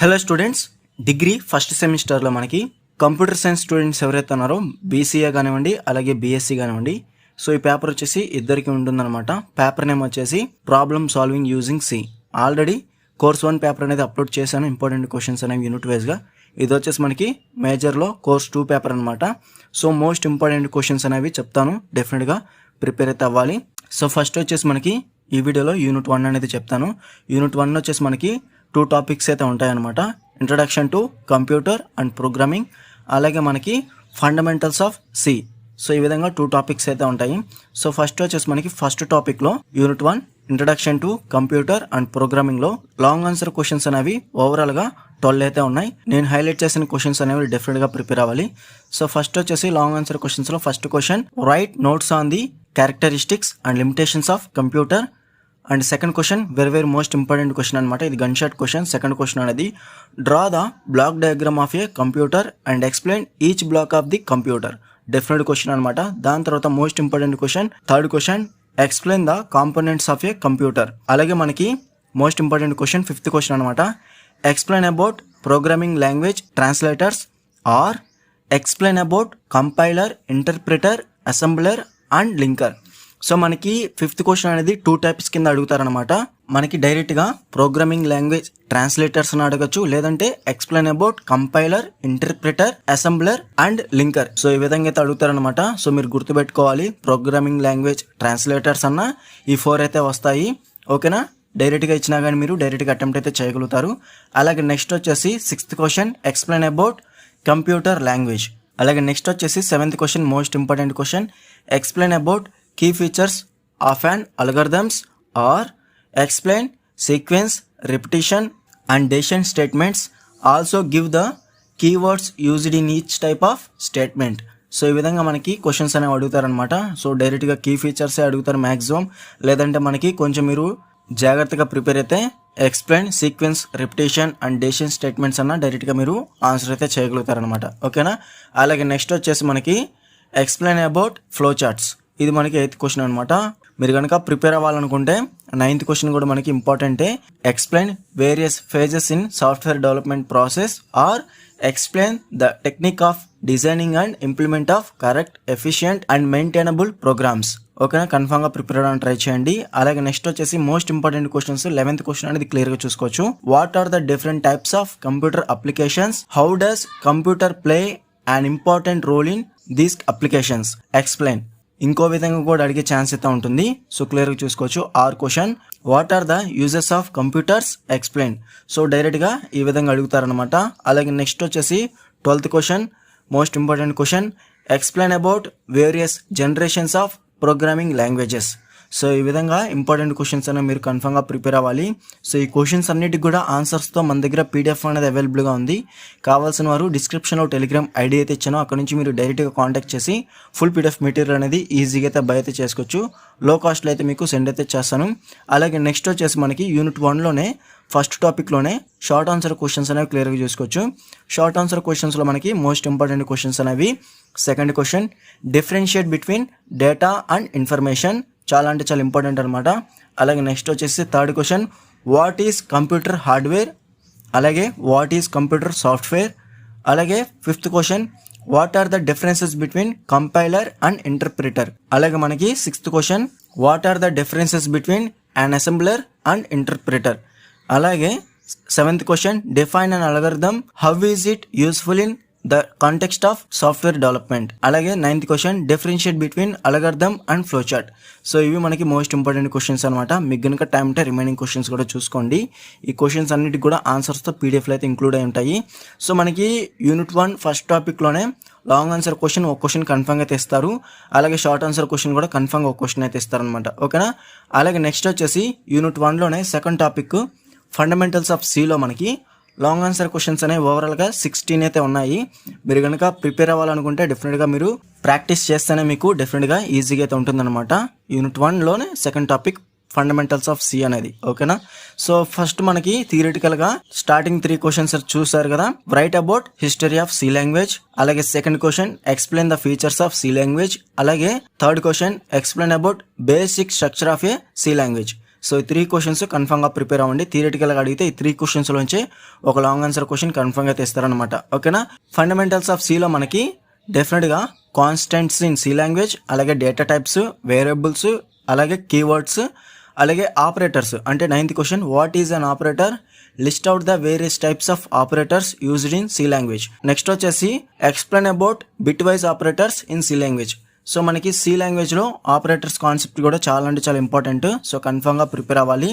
Hello students, degree first సెమిస్టర్లో మనకి computer science students ఎవరైతే ఉన్నారో బీసీఏ కానివ్వండి అలాగే బీఎస్సీ కానివ్వండి. సో ఈ పేపర్ వచ్చేసి ఇద్దరికి ఉంటుందన్నమాట. పేపర్ నేమ్ వచ్చేసి problem solving using C. Already course 1 paper అనేది అప్లోడ్ చేశాను, ఇంపార్టెంట్ క్వశ్చన్స్ అనేవి యూనిట్ వైజ్గా. ఇది వచ్చేసి మనకి మేజర్లో కోర్స్ 2 పేపర్ అనమాట. సో మోస్ట్ ఇంపార్టెంట్ క్వశ్చన్స్ అనేవి చెప్తాను, డెఫినెట్గా ప్రిపేర్ అయితే అవ్వాలి. సో ఫస్ట్ వచ్చేసి మనకి ఈ వీడియోలో యూనిట్ 1 అనేది చెప్తాను. యూనిట్ 1 వచ్చేసి మనకి 2 టాపిక్స్ అయితే ఉంటాయన్నమాట. Introduction to computer and programming, అలాగే మనకి ఫండమెంటల్స్ ఆఫ్ సి. సో ఈ విధంగా 2 టాపిక్స్ అయితే ఉంటాయి. సో ఫస్ట్ వచ్చేసి మనకి ఫస్ట్ టాపిక్లో unit 1 introduction to computer and ప్రోగ్రామింగ్లో లాంగ్ ఆన్సర్ క్వశ్చన్స్ అనేవి ఓవరాల్గా 12 అయితే ఉన్నాయి. నేను హైలైట్ చేసిన క్వశ్చన్స్ అనేవి డెఫినెట్గా ప్రిపేర్ అవ్వాలి. సో ఫస్ట్ వచ్చేసి లాంగ్ ఆన్సర్ క్వశ్చన్స్లో first question, right notes on the characteristics and limitations of computer. And second question very most important question అనమాట. ఇది gun shot question. Second question అనేది draw the block diagram of a computer and explain each block of the computer. Definite question అనమాట. దాని తర్వాత most important question third question, explain the components of a computer. అలాగే మనకి most important question fifth question అనమాట, explain about programming language translators or explain about compiler, interpreter, assembler and linker. So మనకి fifth question అనేది 2 types కింద అడుగుతారనమాట. మనకి డైరెక్ట్గా programming language translators అని అడగచ్చు, లేదంటే explain about compiler, interpreter, assembler and linker. So ఈ విధంగా అయితే అడుగుతారనమాట. సో మీరు గుర్తుపెట్టుకోవాలి, ప్రోగ్రామింగ్ లాంగ్వేజ్ ట్రాన్స్లేటర్స్ అన్న ఈ 4 అయితే వస్తాయి. ఓకేనా, డైరెక్ట్గా ఇచ్చినా కానీ మీరు డైరెక్ట్గా అటెంప్ట్ అయితే చేయగలుగుతారు. అలాగే నెక్స్ట్ వచ్చేసి 6th question, explain about computer language. అలాగే నెక్స్ట్ వచ్చేసి 7th question, most important question, explain about key features of an algorithms or explain sequence, repetition and decision statements. Also give the keywords used in each type of statement. So ఈ విధంగా మనకి questions అనేవి అడుగుతారనమాట. So డైరెక్ట్గా key ఫీచర్సే అడుగుతారు maximum, లేదంటే మనకి కొంచెం మీరు జాగ్రత్తగా ప్రిపేర్ అయితే explain, sequence, repetition and decision statements అన్న డైరెక్ట్గా మీరు ఆన్సర్ అయితే చేయగలుగుతారనమాట. ఓకేనా. అలాగే నెక్స్ట్ వచ్చేసి మనకి ఎక్స్ప్లెయిన్ అబౌట్ ఫ్లో చార్ట్స్. ఇది మనకి 8th క్వశ్చన్ అనమాట. మీరు కనుక ప్రిపేర్ అవ్వాలనుకుంటే 9th క్వశ్చన్ కూడా మనకి ఇంపార్టెంటే, explain various phases in software development process or explain the technique of designing and implement of correct, efficient and maintainable programs. ఓకేనా, కన్ఫర్మ్గా ప్రిపేర్ అవ్వడానికి ట్రై చేయండి. అలాగే నెక్స్ట్ వచ్చేసి most important questions 11th question అనేది క్లియర్గా చూసుకోవచ్చు. What are the different types of computer applications? How does computer play an important role in these applications? Explain. ఇంకో విధంగా కూడా అడిగే ఛాన్స్ అయితే ఉంటుంది. సో క్లియర్గా చూసుకోవచ్చు. Or question, what are the uses of computers? Explain. So డైరెక్ట్గా ఈ విధంగా అడుగుతారనమాట. అలాగే నెక్స్ట్ వచ్చేసి 12th question, most important question, explain about various generations of programming languages. So ఈ విధంగా ఇంపార్టెంట్ క్వశ్చన్స్ అనేవి మీరు కన్ఫర్మ్గా ప్రిపేర్ అవ్వాలి. సో ఈ క్వశ్చన్స్ అన్నిటికి కూడా ఆన్సర్స్తో మన దగ్గర PDF అనేది అవైలబుల్గా ఉంది. కావాల్సిన వారు డిస్క్రిప్షన్లో టెలిగ్రామ్ ఐడి అయితే ఇచ్చాను, అక్కడ నుంచి మీరు డైరెక్ట్గా కాంటాక్ట్ చేసి ఫుల్ PDF మెటీరియల్ అనేది ఈజీగా అయితే బై అయితే చేసుకోవచ్చు. లో కాస్ట్లో అయితే మీకు సెండ్ అయితే చేస్తాను. అలాగే నెక్స్ట్ వచ్చేసి మనకి యూనిట్ 1లోనే ఫస్ట్ టాపిక్లోనే షార్ట్ ఆన్సర్ క్వశ్చన్స్ అనేవి క్లియర్గా చూసుకోవచ్చు. షార్ట్ ఆన్సర్ క్వశ్చన్స్లో మనకి మోస్ట్ ఇంపార్టెంట్ క్వశ్చన్స్ అనేవి, second question, differentiate between data and information. చాలా అంటే చాలా ఇంపార్టెంట్ అనమాట. అలాగే నెక్స్ట్ వచ్చేసి third question, what is computer hardware? అలాగే వాట్ ఈజ్ కంప్యూటర్ సాఫ్ట్వేర్? అలాగే 5th question, what are the differences between compiler and interpreter? అలాగే మనకి 6th question, what are the differences between an assembler and interpreter? అలాగే 7th question, define an algorithm, how is it useful in the context of software development? అలాగే 9th question, differentiate between algorithm and flow chart. So ఇవి మనకి most important questions అనమాట. మీకు కనుక time ఉంటే remaining questions కూడా చూసుకోండి. ఈ క్వశ్చన్స్ అన్నిటికి కూడా ఆన్సర్స్తో PDFలో అయితే ఇంక్లూడ్ అయి ఉంటాయి. సో మనకి యూనిట్ 1 ఫస్ట్ టాపిక్లోనే లాంగ్ ఆన్సర్ క్వశ్చన్ ఒక క్వశ్చన్ కన్ఫర్మ్గా తెస్తారు. అలాగే షార్ట్ ఆన్సర్ క్వశ్చన్ కూడా కన్ఫర్మ్గా ఒక క్వశ్చన్ అయితే ఇస్తారనమాట. ఓకేనా. అలాగే నెక్స్ట్ వచ్చేసి యూనిట్ 1లోనే సెకండ్ టాపిక్ ఫండమెంటల్స్ ఆఫ్ సిలో మనకి లాంగ్ ఆన్సర్ క్వశ్చన్స్ అనేవి ఓవరాల్గా 16 అయితే ఉన్నాయి. మీరు కనుక ప్రిపేర్ అవ్వాలనుకుంటే డెఫినెట్గా మీరు ప్రాక్టీస్ చేస్తేనే మీకు డెఫినెట్గా ఈజీగా అయితే ఉంటుందన్నమాట. యూనిట్ 1లోనే second topic fundamentals of C అనేది. ఓకేనా. సో ఫస్ట్ మనకి థియరిటికల్గా స్టార్టింగ్ 3 క్వశ్చన్స్ చూసారు కదా. Write about history of C language. అలాగే second question, explain the features of C language. అలాగే third question, explain about basic structure of a C language. So ఈ 3 questions కన్ఫర్మ్గా prepare అవ్వండి. థియరిటికల్గా అడిగితే ఈ 3 క్వశ్చన్స్లోంచి ఒక లాంగ్ ఆన్సర్ క్వశ్చన్ కన్ఫర్మ్గా తెస్తారనమాట. ఓకేనా. ఫండమెంటల్స్ ఆఫ్ సిలో మనకి డెఫినెట్గా కాన్స్టెంట్స్ ఇన్ సి లాంగ్వేజ్, అలాగే డేటా టైప్స్, వేరియబుల్స్, అలాగే కీవర్డ్స్, అలాగే ఆపరేటర్స్. అంటే 9th question, what is an operator, list out the various types of operators used in C language. Next వచ్చేసి explain about bitwise operators in C language. So మనకి సి లాంగ్వేజ్లో operators concept కూడా చాలా అంటే చాలా ఇంపార్టెంట్. సో కన్ఫర్మ్గా prepare అవ్వాలి.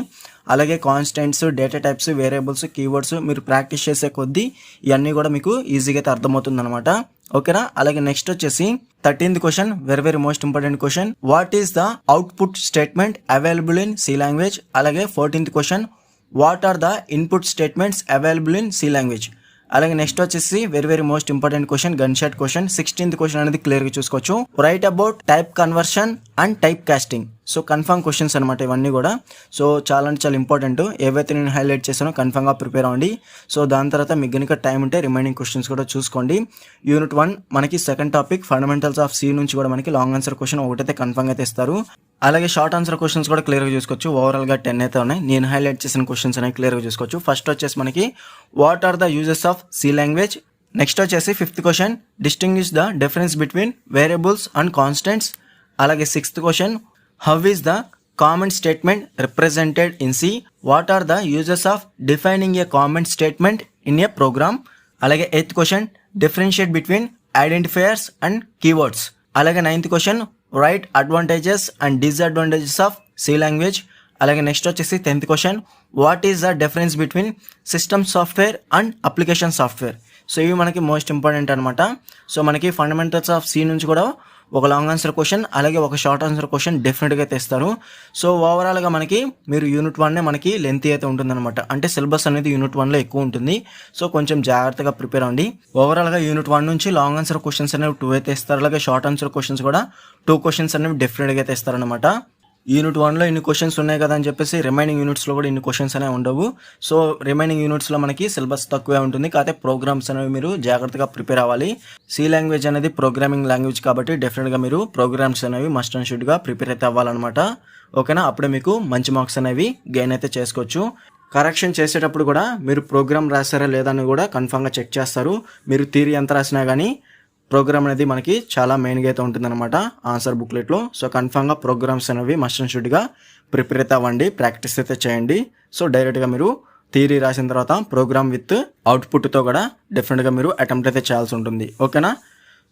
అలాగే constants, data types, variables, keywords మీరు ప్రాక్టీస్ చేసే కొద్దీ ఇవన్నీ కూడా మీకు ఈజీగా అయితే అర్థమవుతుంది అనమాట. ఓకేనా. అలాగే నెక్స్ట్ వచ్చేసి 13th question, very most important question, what is the output statement available in C language. అలాగే 14th question, what are the input statements available in C language. అలాగే నెక్స్ట్ వచ్చేసి very most important question, gun shot question. 16th question అనేది clear గా చూసుకోవచ్చు. Write about type conversion and type casting. So confirm questions అనమాట ఇవన్నీ కూడా. So చాలా అంటే చాలా ఇంపార్టెంట్. ఏవైతే నేను హైలైట్ చేశానో కన్ఫర్మ్గా ప్రిపేర్ అవ్వండి. సో దాని తర్వాత మీకు కనుక టైం ఉంటే రిమైనింగ్ క్వశ్చన్స్ కూడా చూసుకోండి. యూనిట్ 1 మనకి second topic fundamentals of C నుంచి కూడా మనకి లాంగ్ ఆన్సర్ క్వశ్చన్ ఒకటైతే కన్ఫర్మ్గా తెస్తారు. అలాగే షార్ట్ ఆన్సర్ క్వశ్చన్స్ కూడా క్లియర్గా చూసుకోవచ్చు. ఓవరాల్గా 10 అయితే ఉన్నాయి. నేను హైలైట్ చేసిన క్వశ్చన్స్ అనేవి క్లియర్గా చూసుకోవచ్చు. ఫస్ట్ వచ్చేసి మనకి what are the uses of C language. Next వచ్చేసి 5th question, distinguish the difference between variables and constants. అలాగే 6th question, how is the comment statement represented in C. What are the uses of defining a comment statement in a program. అలాగే 8th question, differentiate between identifiers and keywords. అలాగే 9th question, write advantages and disadvantages of C language. అలాగే next వచ్చేసి 10th question, what is the difference between system software and application software. So ఇవి మనకి most important అనమాట. So మనకి fundamentals of C నుంచి కూడా ఒక లాంగ్ ఆన్సర్ క్వశ్చన్, అలాగే ఒక షార్ట్ ఆన్సర్ క్వశ్చన్ డెఫినెట్గా తెస్తారు. సో ఓవరాల్గా మనకి మీరు యూనిట్ 1 మనకి లెంత్ అయితే ఉంటుందన్నమాట. అంటే సిలబస్ అనేది యూనిట్ 1లో ఎక్కువ ఉంటుంది. సో కొంచెం జాగ్రత్తగా ప్రిపేర్ అవ్వండి. ఓవరాల్గా యూనిట్ 1 నుంచి లాంగ్ ఆన్సర్ క్వశ్చన్స్ అనేవి 2 అయితే ఇస్తారు. అలాగే షార్ట్ ఆన్సర్ క్వశ్చన్స్ కూడా 2 క్వశ్చన్స్ అనేవి డెఫినెట్గా అయితే ఇస్తారనమాట. యూనిట్ 1లో ఇన్ని క్వశ్చన్స్ ఉన్నాయి కదా అని చెప్పేసి రిమైనింగ్ యూనిట్స్లో కూడా ఇన్ని క్వశ్చన్స్ అనేవి ఉండవు. సో రిమైనింగ్ యూనిట్స్లో మనకి సిలబస్ తక్కువే ఉంటుంది. కాకపోతే ప్రోగ్రామ్స్ అనేవి మీరు జాగ్రత్తగా ప్రిపేర్ అవ్వాలి. సి లాంగ్వేజ్ అనేది ప్రోగ్రామింగ్ లాంగ్వేజ్ కాబట్టి డెఫినెట్గా మీరు ప్రోగ్రామ్స్ అనేవి మస్ట్ అండ్ షుడ్గా ప్రిపేర్ అయితే అవ్వాలన్నమాట. ఓకేనా. అప్పుడే మీకు మంచి మార్క్స్ అనేవి గెయిన్ అయితే చేసుకోవచ్చు. కరెక్షన్ చేసేటప్పుడు కూడా మీరు ప్రోగ్రామ్ రాసారా లేదా అని కూడా కన్ఫామ్గా చెక్ చేస్తారు. మీరు థియరీ ఎంత రాసినా కానీ ప్రోగ్రామ్ అనేది మనకి చాలా మెయిన్గా అయితే ఉంటుందన్నమాట ఆన్సర్ బుక్లెట్లో. సో కన్ఫామ్గా ప్రోగ్రామ్స్ అనేవి మస్ట్ అండ్ షుడ్గా ప్రిపేర్ అయితే అవ్వండి, ప్రాక్టీస్ అయితే చేయండి. సో డైరెక్ట్గా మీరు థియరీ రాసిన తర్వాత ప్రోగ్రామ్ విత్ అవుట్పుట్తో కూడా డెఫినెట్గా మీరు అటెంప్ట్ అయితే చేయాల్సి ఉంటుంది. ఓకేనా.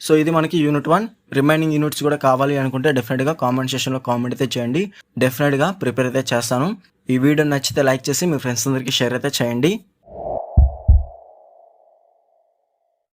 సో ఇది మనకి యూనిట్ 1. రిమైనింగ్ యూనిట్స్ కూడా కావాలి అనుకుంటే డెఫినెట్గా కామెంట్ సెక్షన్లో కామెంట్ అయితే చేయండి. డెఫినెట్గా ప్రిపేర్ అయితే చేస్తాను. ఈ వీడియో నచ్చితే లైక్ చేసి మీ ఫ్రెండ్స్ అందరికీ షేర్ అయితే చేయండి.